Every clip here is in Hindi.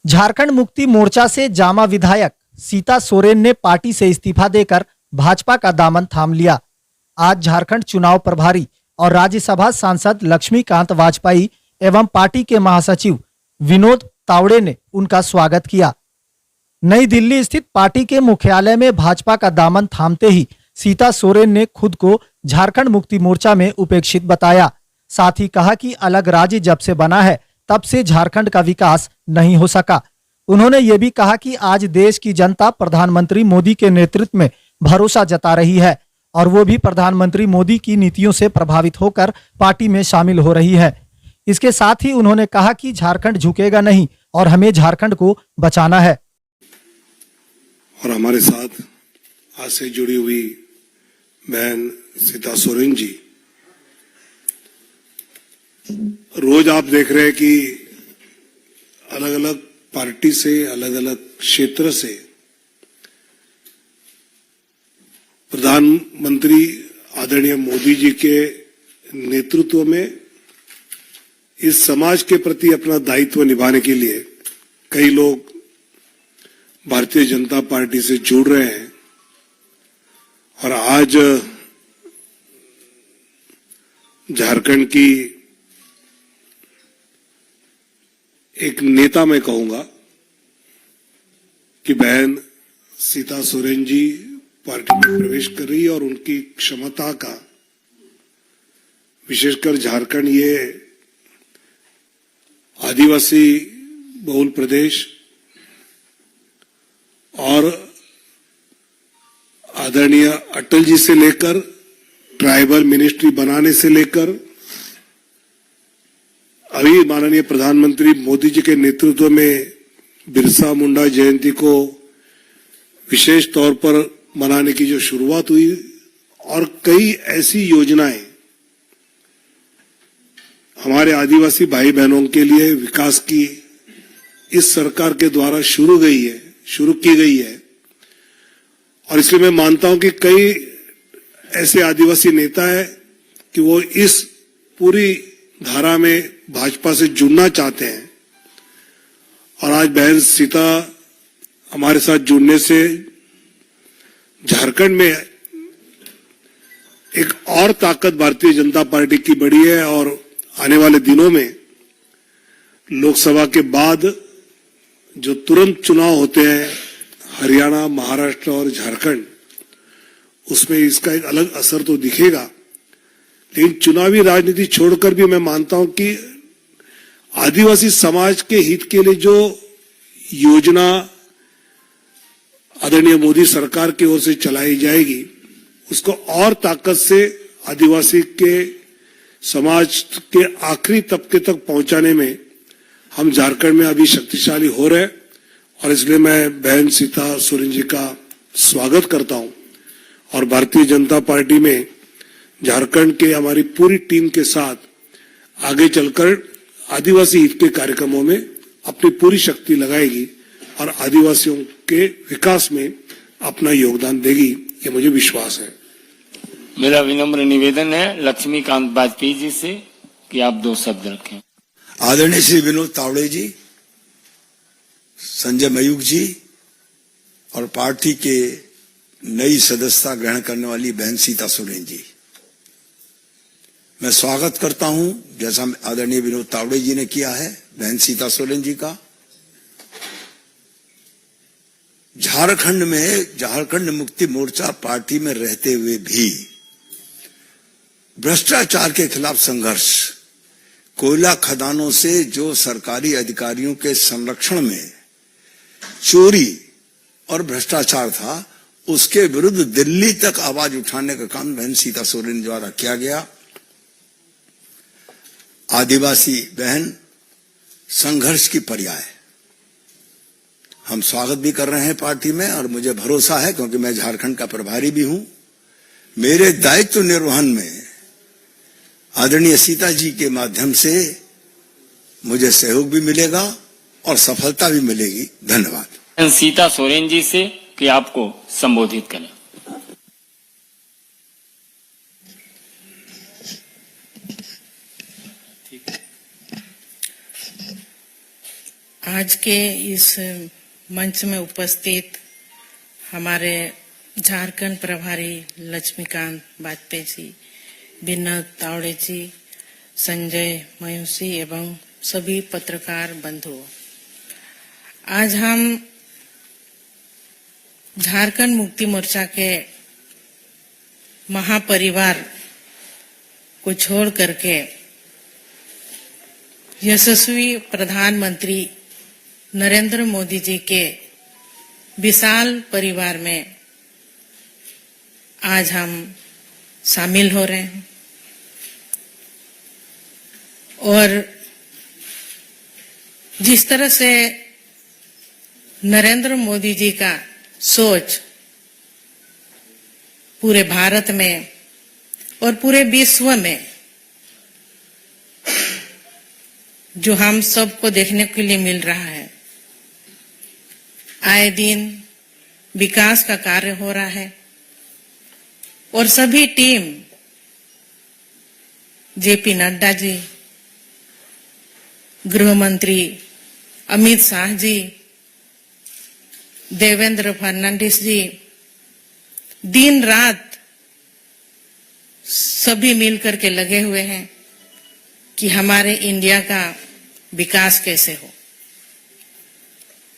झारखंड मुक्ति मोर्चा से जामा विधायक सीता सोरेन ने पार्टी से इस्तीफा देकर भाजपा का दामन थाम लिया। आज झारखंड चुनाव प्रभारी और राज्यसभा सांसद लक्ष्मीकांत वाजपेयी एवं पार्टी के महासचिव विनोद तावड़े ने उनका स्वागत किया। नई दिल्ली स्थित पार्टी के मुख्यालय में भाजपा का दामन थामते ही सीता सोरेन ने खुद को झारखंड मुक्ति मोर्चा में उपेक्षित बताया। साथ ही कहा कि अलग राज्य जब से बना है तब से झारखंड का विकास नहीं हो सका। उन्होंने ये भी कहा कि आज देश की जनता प्रधानमंत्री मोदी के नेतृत्व में भरोसा जता रही है और वो भी प्रधानमंत्री मोदी की नीतियों से प्रभावित होकर पार्टी में शामिल हो रही है। इसके साथ ही उन्होंने कहा कि झारखंड झुकेगा नहीं और हमें झारखंड को बचाना है। और हमारे साथ आज से जुड़ी हुई बहन सीता सोरेन जी, रोज आप देख रहे हैं कि अलग अलग पार्टी से, अलग अलग क्षेत्र से प्रधानमंत्री आदरणीय मोदी जी के नेतृत्व में इस समाज के प्रति अपना दायित्व निभाने के लिए कई लोग भारतीय जनता पार्टी से जुड़ रहे हैं। और आज झारखंड की एक नेता मैं कहूंगा कि बहन सीता सोरेन जी पार्टी में प्रवेश कर रही है और उनकी क्षमता का, विशेषकर झारखंड ये आदिवासी बहुल प्रदेश और आदरणीय अटल जी से लेकर ट्राइबल मिनिस्ट्री बनाने से लेकर अभी माननीय प्रधानमंत्री मोदी जी के नेतृत्व में बिरसा मुंडा जयंती को विशेष तौर पर मनाने की जो शुरुआत हुई और कई ऐसी योजनाएं हमारे आदिवासी भाई बहनों के लिए विकास की इस सरकार के द्वारा शुरू की गई है। और इसलिए मैं मानता हूं कि कई ऐसे आदिवासी नेता हैं कि वो इस पूरी धारा में भाजपा से जुड़ना चाहते हैं। और आज बहन सीता हमारे साथ जुड़ने से झारखंड में एक और ताकत भारतीय जनता पार्टी की बढ़ी है। और आने वाले दिनों में लोकसभा के बाद जो तुरंत चुनाव होते हैं हरियाणा, महाराष्ट्र और झारखंड, उसमें इसका एक अलग असर तो दिखेगा। लेकिन चुनावी राजनीति छोड़कर भी मैं मानता हूं कि आदिवासी समाज के हित के लिए जो योजना आदरणीय मोदी सरकार की ओर से चलाई जाएगी, उसको और ताकत से आदिवासी के समाज के आखिरी तबके तक पहुंचाने में हम झारखंड में अभी शक्तिशाली हो रहे हैं। और इसलिए मैं बहन सीता सोरेन जी का स्वागत करता हूं और भारतीय जनता पार्टी में झारखंड के हमारी पूरी टीम के साथ आगे चलकर आदिवासी हित के कार्यक्रमों में अपनी पूरी शक्ति लगाएगी और आदिवासियों के विकास में अपना योगदान देगी, ये मुझे विश्वास है। मेरा विनम्र निवेदन है लक्ष्मीकांत वाजपेयी जी से कि आप 2 शब्द रखें। आदरणीय श्री विनोद तावड़े जी, संजय मयूख जी और पार्टी के नई सदस्यता ग्रहण करने वाली बहन सीता सोरेन जी, मैं स्वागत करता हूं जैसा आदरणीय विनोद तावड़े जी ने किया है बहन सीता सोरेन जी का। झारखंड मुक्ति मोर्चा पार्टी में रहते हुए भी भ्रष्टाचार के खिलाफ संघर्ष, कोयला खदानों से जो सरकारी अधिकारियों के संरक्षण में चोरी और भ्रष्टाचार था, उसके विरुद्ध दिल्ली तक आवाज उठाने का काम बहन सीता सोरेन द्वारा किया गया। आदिवासी बहन संघर्ष की पर्याय, हम स्वागत भी कर रहे हैं पार्टी में और मुझे भरोसा है, क्योंकि मैं झारखंड का प्रभारी भी हूं, मेरे दायित्व निर्वहन में आदरणीय सीता जी के माध्यम से मुझे सहयोग भी मिलेगा और सफलता भी मिलेगी। धन्यवाद। सीता सोरेन जी से कि आपको संबोधित करें। आज के इस मंच में उपस्थित हमारे झारखंड प्रभारी लक्ष्मीकांत वाजपेयी जी, विनोद तावड़े जी, संजय मयूसी एवं सभी पत्रकार बंधुओं, आज हम झारखंड मुक्ति मोर्चा के महापरिवार को छोड़ करके यशस्वी प्रधानमंत्री नरेंद्र मोदी जी के विशाल परिवार में आज हम शामिल हो रहे हैं और जिस तरह से नरेंद्र मोदी जी का सोच पूरे भारत में और पूरे विश्व में जो हम सबको देखने के लिए मिल रहा है, आए दिन विकास का कार्य हो रहा है और सभी टीम जेपी नड्डा जी, गृह मंत्री अमित शाह जी, देवेंद्र फडणवीस जी, दिन रात सभी मिलकर के लगे हुए हैं कि हमारे इंडिया का विकास कैसे हो।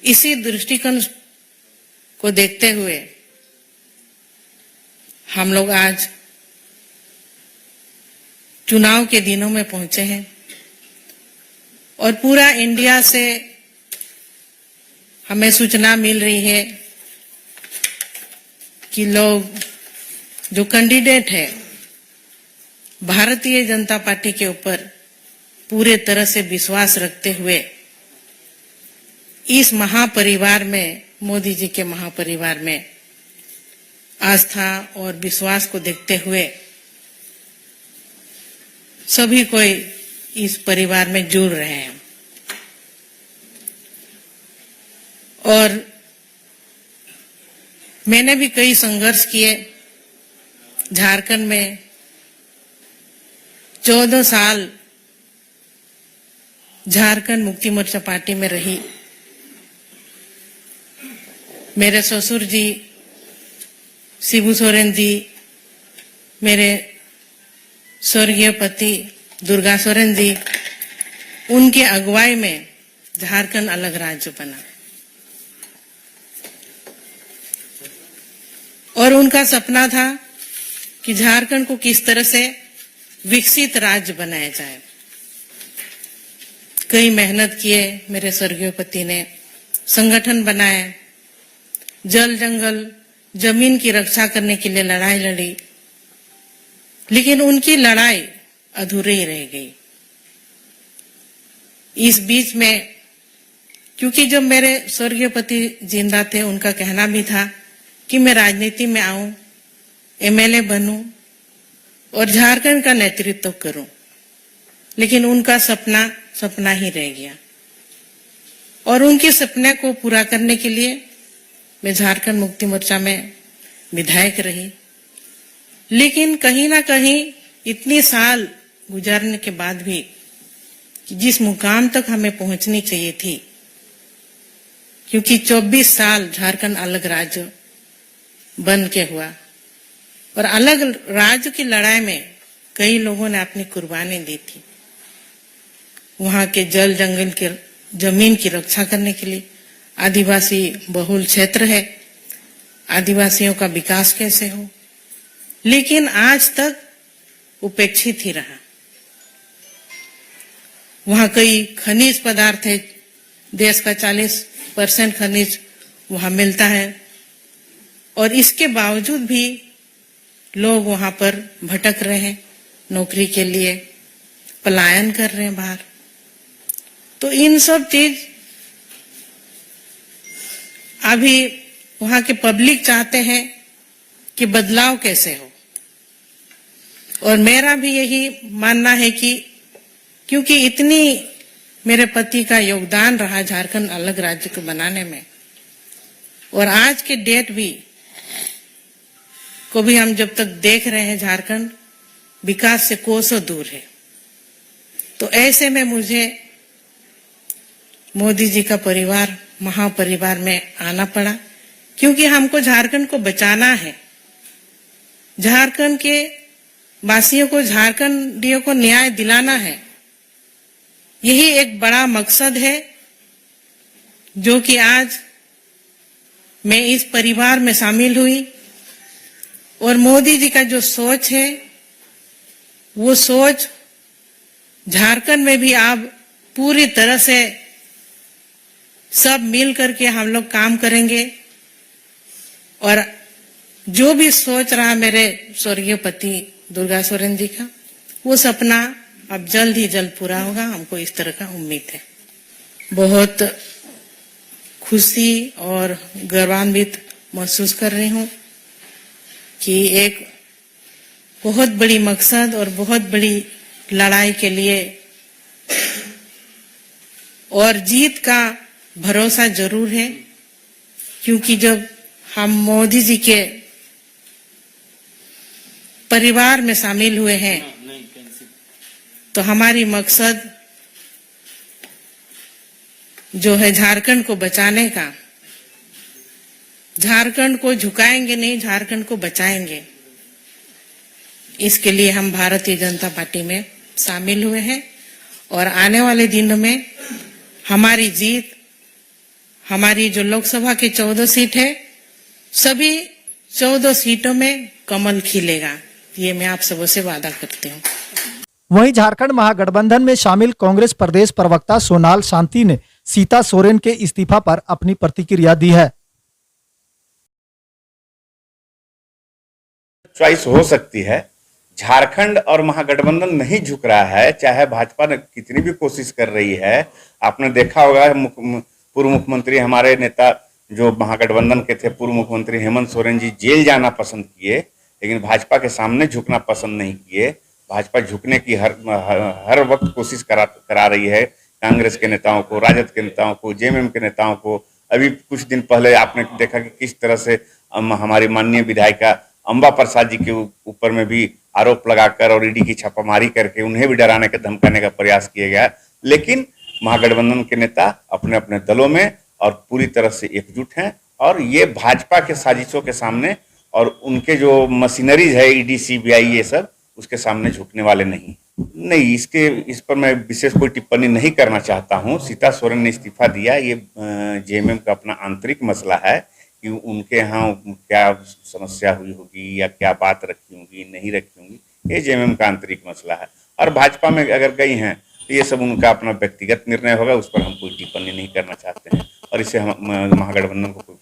इसी दृष्टिकोण को देखते हुए हम लोग आज चुनाव के दिनों में पहुंचे हैं और पूरा इंडिया से हमें सूचना मिल रही है कि लोग जो कैंडिडेट है भारतीय जनता पार्टी के ऊपर पूरे तरह से विश्वास रखते हुए इस महापरिवार में, मोदी जी के महापरिवार में आस्था और विश्वास को देखते हुए सभी कोई इस परिवार में जुड़ रहे हैं और मैंने भी कई संघर्ष किए। झारखंड में 14 साल झारखंड मुक्ति मोर्चा पार्टी में रही। मेरे ससुर जी शिबू सोरेन जी, मेरे स्वर्गीय पति दुर्गा सोरेन जी, उनके अगुवाई में झारखंड अलग राज्य बना और उनका सपना था कि झारखंड को किस तरह से विकसित राज्य बनाया जाए। कई मेहनत किए मेरे स्वर्गीय पति ने, संगठन बनाए, जल जंगल जमीन की रक्षा करने के लिए लड़ाई लड़ी, लेकिन उनकी लड़ाई अधूरी ही रह गई। इस बीच में क्योंकि जब मेरे स्वर्गीय पति जिंदा थे, उनका कहना भी था कि मैं राजनीति में आऊं, एमएलए बनूं और झारखंड का नेतृत्व करूं, लेकिन उनका सपना ही रह गया और उनके सपने को पूरा करने के लिए मैं झारखंड मुक्ति मोर्चा में विधायक रही। लेकिन कहीं ना कहीं इतने साल गुजारने के बाद भी कि जिस मुकाम तक हमें पहुंचनी चाहिए थी, क्योंकि 24 साल झारखंड अलग राज्य बन के हुआ और अलग राज्य की लड़ाई में कई लोगों ने अपनी कुर्बानी दी थी। वहां के जल जंगल के जमीन की रक्षा करने के लिए, आदिवासी बहुल क्षेत्र है, आदिवासियों का विकास कैसे हो, लेकिन आज तक उपेक्षित ही रहा। वहां कई खनिज पदार्थ है, देश का 40% खनिज वहां मिलता है और इसके बावजूद भी लोग वहां पर भटक रहे हैं, नौकरी के लिए पलायन कर रहे हैं बाहर। तो इन सब चीज अभी वहां के पब्लिक चाहते हैं कि बदलाव कैसे हो और मेरा भी यही मानना है कि क्योंकि इतनी मेरे पति का योगदान रहा झारखंड अलग राज्य को बनाने में और आज के डेट भी को भी हम जब तक देख रहे हैं झारखंड विकास से कोसों दूर है, तो ऐसे में मुझे मोदी जी का परिवार महापरिवार में आना पड़ा, क्योंकि हमको झारखंड को बचाना है। झारखंड के वासियों को, झारखंडियों को न्याय दिलाना है। यही एक बड़ा मकसद है जो कि आज मैं इस परिवार में शामिल हुई। और मोदी जी का जो सोच है, वो सोच झारखंड में भी अब पूरी तरह से सब मिल करके हम लोग काम करेंगे। और जो भी सोच रहा मेरे स्वर्गीय पति दुर्गा सोरेन जी का, वो सपना अब जल्द ही जल्द पूरा होगा, हमको इस तरह का उम्मीद है। बहुत खुशी और गौरवान्वित महसूस कर रही हूँ कि एक बहुत बड़ी मकसद और बहुत बड़ी लड़ाई के लिए और जीत का भरोसा जरूर है, क्योंकि जब हम मोदी जी के परिवार में शामिल हुए हैं तो हमारी मकसद जो है झारखंड को बचाने का, झारखंड को झुकाएंगे नहीं, झारखंड को बचाएंगे। इसके लिए हम भारतीय जनता पार्टी में शामिल हुए हैं और आने वाले दिनों में हमारी जीत, हमारी जो लोकसभा की 14 सीट है, सभी 14 सीटों में कमल खिलेगा, ये मैं आप सबों से वादा करती हूँ। वहीं झारखंड महागठबंधन में शामिल कांग्रेस प्रदेश प्रवक्ता सोनाल शांति ने सीता सोरेन के इस्तीफा पर अपनी प्रतिक्रिया दी है। चॉइस हो सकती है। झारखंड और महागठबंधन नहीं झुक रहा है, चाहे भाजपा ने कितनी भी कोशिश कर रही है। आपने देखा होगा पूर्व मुख्यमंत्री, हमारे नेता जो महागठबंधन के थे, पूर्व मुख्यमंत्री हेमंत सोरेन जी जेल जाना पसंद किए, लेकिन भाजपा के सामने झुकना पसंद नहीं किए। भाजपा झुकने की हर वक्त कोशिश करा रही है कांग्रेस के नेताओं को, राजद के नेताओं को, जेएमएम के नेताओं को। अभी कुछ दिन पहले आपने देखा कि किस तरह से हमारी माननीय विधायिका अंबा प्रसाद जी के ऊपर में भी आरोप लगाकर और ईडी की छापामारी करके उन्हें भी डराने का धमकाने का प्रयास किया गया। लेकिन महागठबंधन के नेता अपने अपने दलों में और पूरी तरह से एकजुट हैं और ये भाजपा के साजिशों के सामने और उनके जो मशीनरीज है ईडी, सीबीआई, ये सब उसके सामने झुकने वाले नहीं। इस पर मैं विशेष कोई टिप्पणी नहीं करना चाहता हूं। सीता सोरेन ने इस्तीफा दिया, ये जेएमएम का अपना आंतरिक मसला है कि उनके यहाँ क्या समस्या हुई होगी या क्या बात रखी होगी, नहीं रखी होंगी, ये जेएमएम का आंतरिक मसला है। और भाजपा में अगर गई हैं तो ये सब उनका अपना व्यक्तिगत निर्णय होगा, उस पर हम कोई टिप्पणी नहीं करना चाहते हैं और इससे हम महागठबंधन को